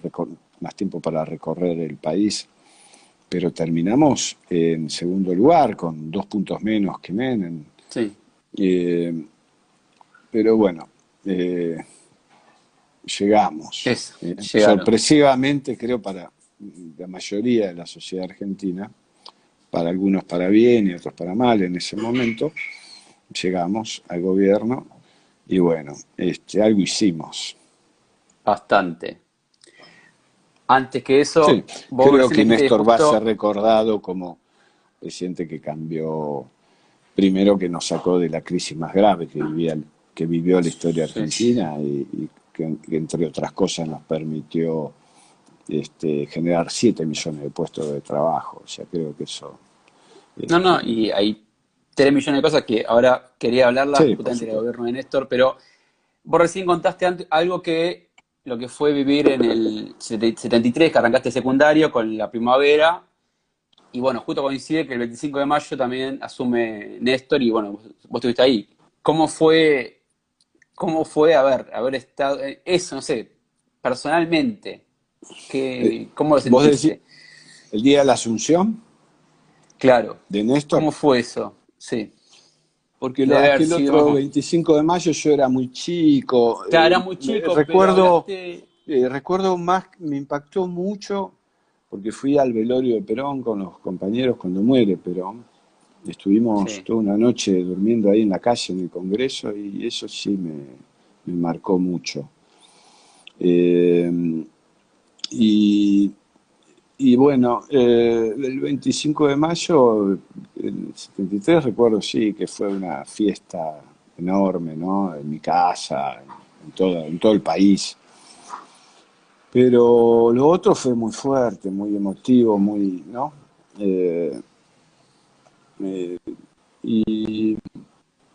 más tiempo para recorrer el país, pero terminamos en segundo lugar, con 2 puntos menos que Menem. Sí, Eh, pero bueno, eh, llegamos. eso, llegaron. Sorpresivamente, creo, para la mayoría de la sociedad argentina, para algunos para bien y otros para mal en ese momento, llegamos al gobierno y bueno, algo hicimos. Bastante. Antes que Sí, eso, vos creo recién que dijiste Néstor va a ser justo, recordado como presidente que cambió, primero que nos sacó de la crisis más grave que vivió la historia sí. argentina y que entre otras cosas nos permitió generar 7 millones de puestos de trabajo. O sea, creo que eso... No, no, Este, y hay 3 millones de cosas que ahora quería hablarlas sí, por justamente del supuesto. gobierno de Néstor, pero vos recién contaste algo que lo que fue vivir en el 73, que arrancaste secundario con la primavera, y bueno, justo coincide que el 25 de mayo también asume Néstor, y bueno, vos estuviste ahí. Cómo fue haber estado, eso, no sé, personalmente, Eh, cómo lo vos decís, sentiste? el día de la Asunción Claro, de Néstor, ¿cómo fue eso? Sí, porque debe haber aquel otro sido... 25 de mayo yo era muy chico. Claro, era muy chico, pero Recuerdo, hablaste... recuerdo más, me impactó mucho porque fui al velorio de Perón con los compañeros cuando muere Perón. Estuvimos Sí, toda una noche durmiendo ahí en la calle en el Congreso y eso sí me marcó mucho. Eh, y y bueno, el 25 de mayo del 73 recuerdo, sí, que fue una fiesta enorme, ¿no? En mi casa, en todo el país. Pero lo otro fue muy fuerte, muy emotivo, muy, ¿no? Eh, eh, y,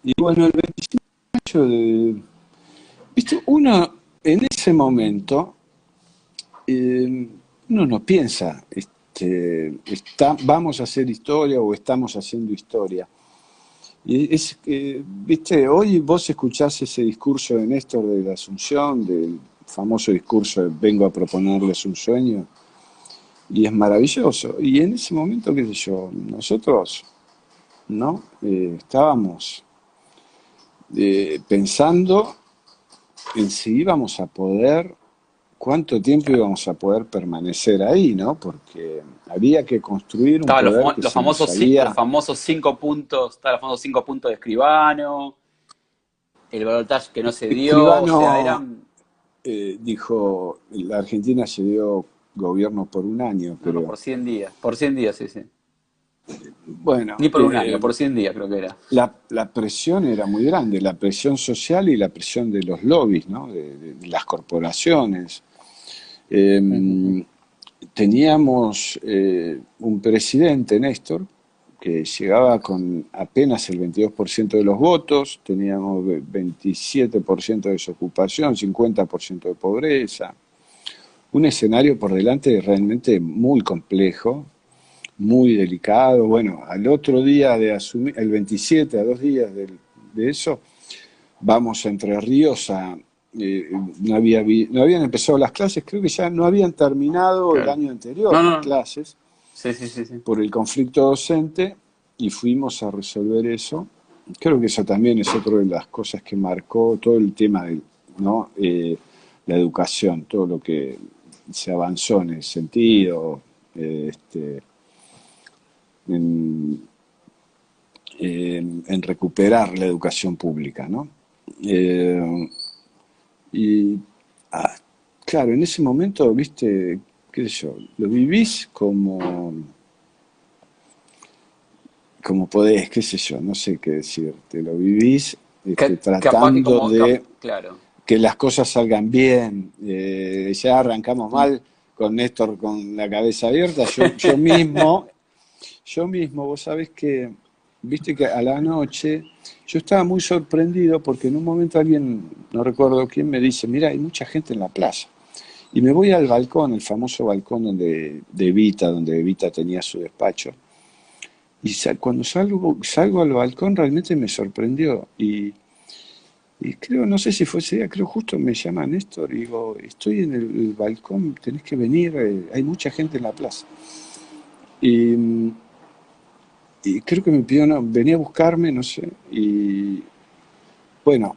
y bueno, el 25 de mayo, viste, uno en ese momento, eh, uno no piensa, vamos a hacer historia o estamos haciendo historia. Y es que, viste, hoy vos escuchás ese discurso de Néstor de la Asunción, del famoso discurso de vengo a proponerles un sueño, y es maravilloso. Y en ese momento, qué sé yo, nosotros, ¿no? Estábamos pensando en si íbamos a poder, cuánto tiempo íbamos a poder permanecer ahí, ¿no? Porque había que construir un Estaban poder que se nos los salía. famosos 5 puntos, estaban los famosos 5 puntos de Escribano, el balotaje que no se dio, o sea, Escribano eran, dijo, la Argentina se dio gobierno por un año, no, no, creo. por 100 días, sí, sí. Bueno, Ni por un año, por 100 días creo que era. la presión era muy grande, la presión social y la presión de los lobbies, ¿no? De las corporaciones. Ujú. Eh, Teníamos un presidente, Néstor, que llegaba con apenas el 22% de los votos, teníamos 27% de desocupación, 50% de pobreza, un escenario por delante realmente muy complejo, muy delicado. Bueno, al otro día de asumir, el 27, a 2 días de eso, vamos a Entre Ríos eh, no habían empezado las clases, creo que ya no habían terminado el Claro. año anterior No, las no, no. clases Sí, sí, sí, sí. por el conflicto docente y fuimos a resolver eso. Creo que eso también es otra de las cosas que marcó todo el tema de, ¿no? La educación, todo lo que se avanzó en ese sentido, en, en recuperar la educación pública, ¿no? Eh, y ah, claro, en ese momento, viste, qué sé yo, lo vivís como podés, qué sé yo, no sé qué decirte, lo vivís Capaz que tratando como, de claro. que las cosas salgan bien. Ya arrancamos mal con Néstor con la cabeza abierta. Yo mismo, vos sabés que, viste que a la noche yo estaba muy sorprendido porque en un momento alguien, no recuerdo quién, me dice, mira, hay mucha gente en la plaza. Y me voy al balcón, el famoso balcón de Evita, donde Evita tenía su despacho. Y cuando salgo al balcón realmente me sorprendió. Y creo, no sé si fue ese día, creo justo me llama Néstor y digo, estoy en el balcón, tenés que venir, hay mucha gente en la plaza. Y, y creo que me pidió, no, venía a buscarme, no sé. Y bueno,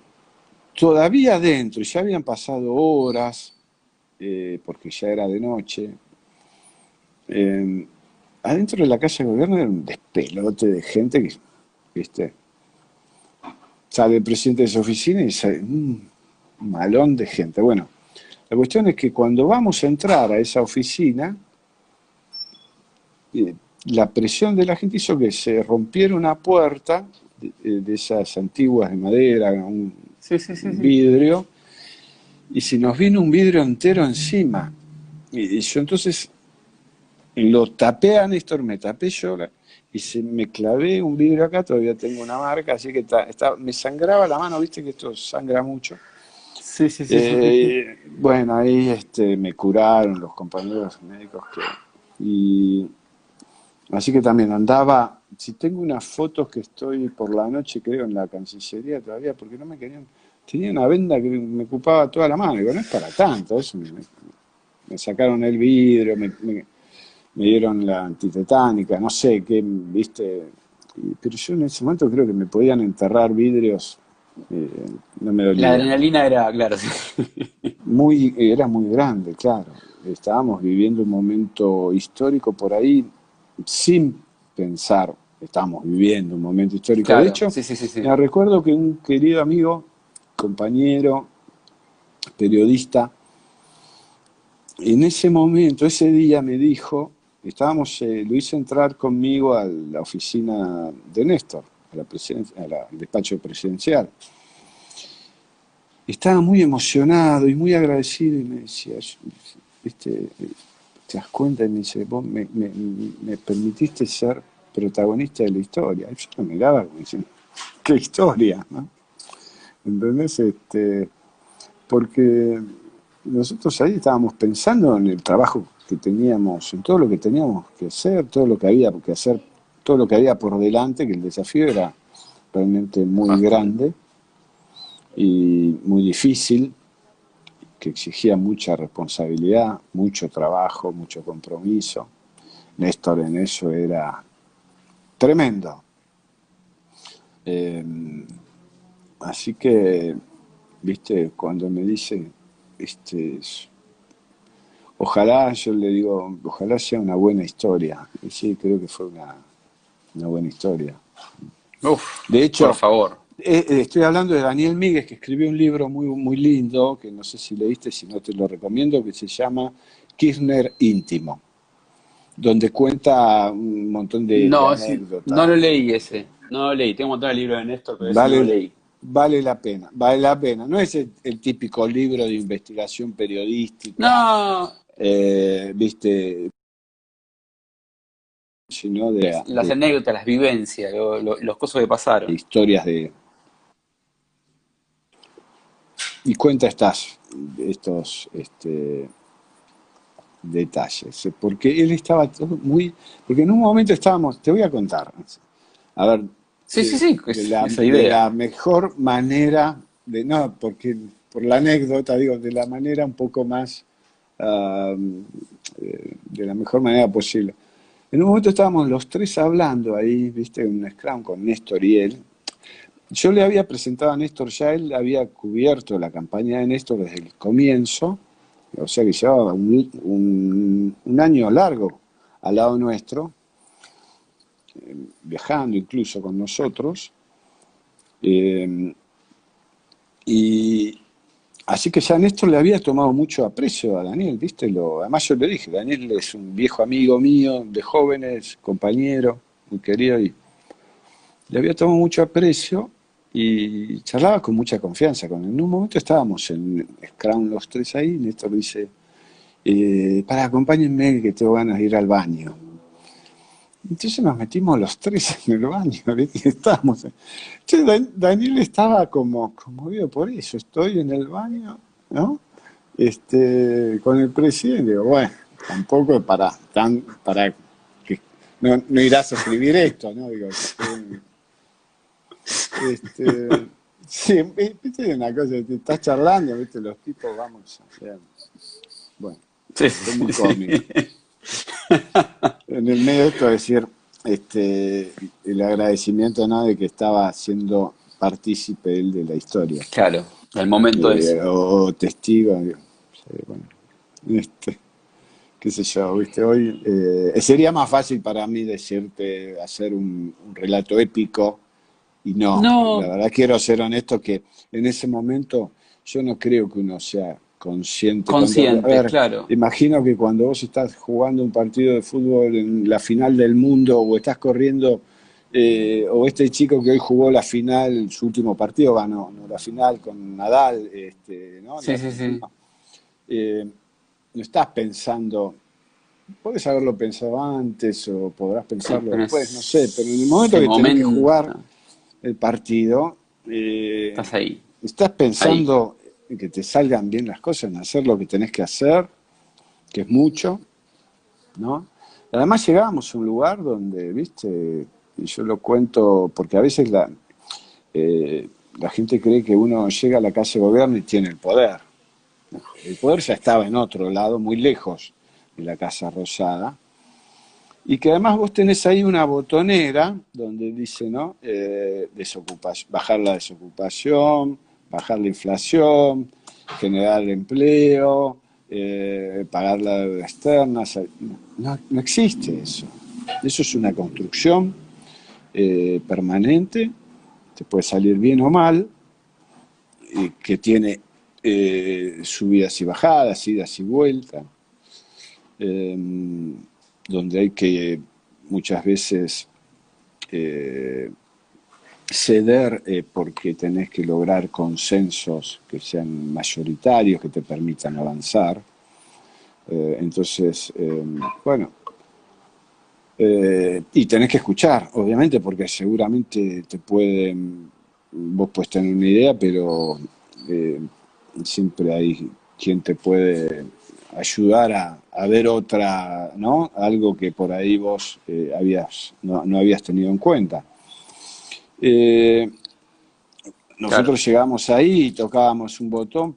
todavía adentro, ya habían pasado horas, porque ya era de noche. eh, Adentro de la Casa de Gobierno era un despelote de gente que, viste, sale el presidente de su oficina y sale un malón de gente. Bueno, la cuestión es que cuando vamos a entrar a esa oficina, eh, la presión de la gente hizo que se rompiera una puerta de esas antiguas de madera, un Sí, sí, sí, sí. vidrio, y se nos vino un vidrio entero encima. Y yo entonces lo tapé a Néstor, me tapé yo y me clavé un vidrio acá, todavía tengo una marca, así que me sangraba la mano, viste que esto sangra mucho. Sí, sí, sí, sí, sí, sí. Bueno, ahí me curaron los compañeros médicos y así que también andaba, si tengo unas fotos que estoy por la noche, creo, en la Cancillería todavía, porque no me querían, tenía una venda que me ocupaba toda la mano, digo, no es para tanto, eso me sacaron el vidrio, me dieron la antitetánica, no sé qué, viste, pero yo en ese momento creo que me podían enterrar vidrios, eh, no me La dolía. adrenalina era, claro, sí. Era muy grande, claro. Estábamos viviendo un momento histórico por ahí sin pensar, estábamos viviendo un momento histórico. De Claro, hecho, sí, sí, sí, sí. me recuerdo que un querido amigo, compañero, periodista, en ese momento, ese día me dijo, lo hice entrar conmigo a la oficina de Néstor, al despacho presidencial. Estaba muy emocionado y muy agradecido y me decía, ¿viste? ¿Te das cuenta? Y me dice, vos me permitiste ser protagonista de la historia. Y yo lo miraba como diciendo, ¿qué historia? ¿No? ¿Entendés? Porque nosotros ahí estábamos pensando en el trabajo que teníamos, en todo lo que teníamos que hacer, todo lo que había que hacer, todo lo que había por delante, que el desafío era realmente muy Bastante. grande y muy difícil, que exigía mucha responsabilidad, mucho trabajo, mucho compromiso. Néstor en eso era tremendo. Eh, Así que, viste, cuando me dice, este, ojalá, yo le digo, ojalá sea una buena historia. Y sí, creo que fue una buena historia. Uf, De por hecho, favor. estoy hablando de Daniel Míguez, que escribió un libro muy, muy lindo, que no sé si leíste, si no te lo recomiendo, que se llama Kirchner Íntimo, donde cuenta un montón de No, sí, no anécdotas. lo leí ese. No lo leí. Tengo un montón de libros de Néstor, pero ese no lo Vale, leí. vale la pena, vale la pena. No es el típico libro de investigación periodística, No, viste, sino las anécdotas, las vivencias, los cosas que de pasaron. historias y cuenta estos detalles, porque él estaba todo muy, porque en un momento estábamos, te voy a contar, a ver, Sí, sí, sí, esa de idea. la mejor manera, no, porque por la anécdota, digo, de la manera un poco más, ah, de la mejor manera posible. En un momento estábamos los tres hablando ahí, viste, en un scrum con Néstor y él. Yo le había presentado a Néstor, ya él había cubierto la campaña de Néstor desde el comienzo, o sea que llevaba un año largo al lado nuestro, viajando incluso con nosotros. eh, y así que ya Néstor le había tomado mucho aprecio a Daniel, ¿viste? Además yo le dije, Daniel es un viejo amigo mío de jóvenes, compañero, muy querido, y le había tomado mucho aprecio y charlaba con mucha confianza con él. En un momento estábamos en Scrum los tres ahí, y Néstor dice, acompáñenme que tengo ganas de ir al baño. Entonces nos metimos los tres en el baño, ¿viste? Y estábamos. Entonces Daniel estaba como conmovido por eso, estoy en el baño, ¿no? Con el presidente, digo, bueno, tampoco para que no irás a escribir esto, ¿no? Digo, sí, viste una cosa, te estás charlando, viste, los tipos vamos a hacer. Bueno, Sí, fue sí, muy sí. cómico. En el medio de esto decir, el agradecimiento, ¿no? De que estaba siendo partícipe él de la historia, Claro, el momento ese. o testigo, digo, sí, bueno, este, qué sé yo, viste, hoy sería más fácil para mí decirte, hacer un relato épico, y no, la No, verdad quiero ser honesto que en ese momento yo no creo que uno sea consciente. A consciente, ver, claro. imagino que cuando vos estás jugando un partido de fútbol en la final del mundo o estás corriendo, o este chico que hoy jugó la final, su último partido ganó, ¿no? La final con Nadal, ¿no? De Sí, sí, sí. Argentina, eh, no estás pensando, podés haberlo pensado antes o podrás Sí, pensarlo pero después, no sé, pero en el es momento el que tenés que jugar momento. el partido, Estás ahí, estás ahí. pensando en que te salgan bien las cosas, en hacer lo que tenés que hacer, que es mucho, ¿no? Además llegábamos a un lugar donde, viste, y yo lo cuento porque a veces la gente cree que uno llega a la casa de gobierno y tiene el poder. No, el poder ya estaba en otro lado, muy lejos de la Casa Rosada, y que además vos tenés ahí una botonera donde dice, ¿no? Bajar la desocupación, bajar la inflación, generar empleo, pagar la deuda externa. No, no existe eso. Eso es una construcción permanente, te puede salir bien o mal, que tiene subidas y bajadas, idas y vueltas. Eh, donde hay que muchas veces eh, ceder porque tenés que lograr consensos que sean mayoritarios, que te permitan avanzar. Entonces, bueno, y tenés que escuchar, obviamente, porque seguramente vos puedes tener una idea, pero eh, siempre hay quien te puede ayudar a ver otra, ¿no? Algo que por ahí vos no habías tenido en cuenta. Eh, Claro. Nosotros llegamos ahí y tocábamos un botón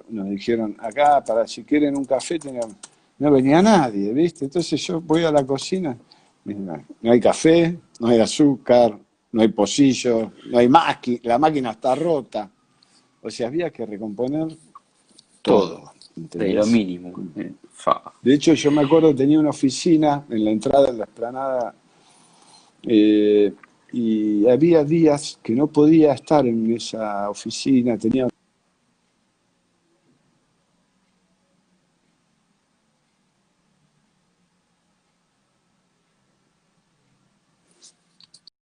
nos dijeron, acá, para si quieren un café, no venía nadie, ¿viste? Entonces yo voy a la cocina, no hay café, no hay azúcar, no hay pocillo, no hay máquina, la máquina está rota. O sea, había que recomponer Todo. todo, De lo ¿entendés? mínimo. Fa. De hecho, yo me acuerdo que tenía una oficina en la entrada de la explanada eh, y había días que no podía estar en esa oficina, tenía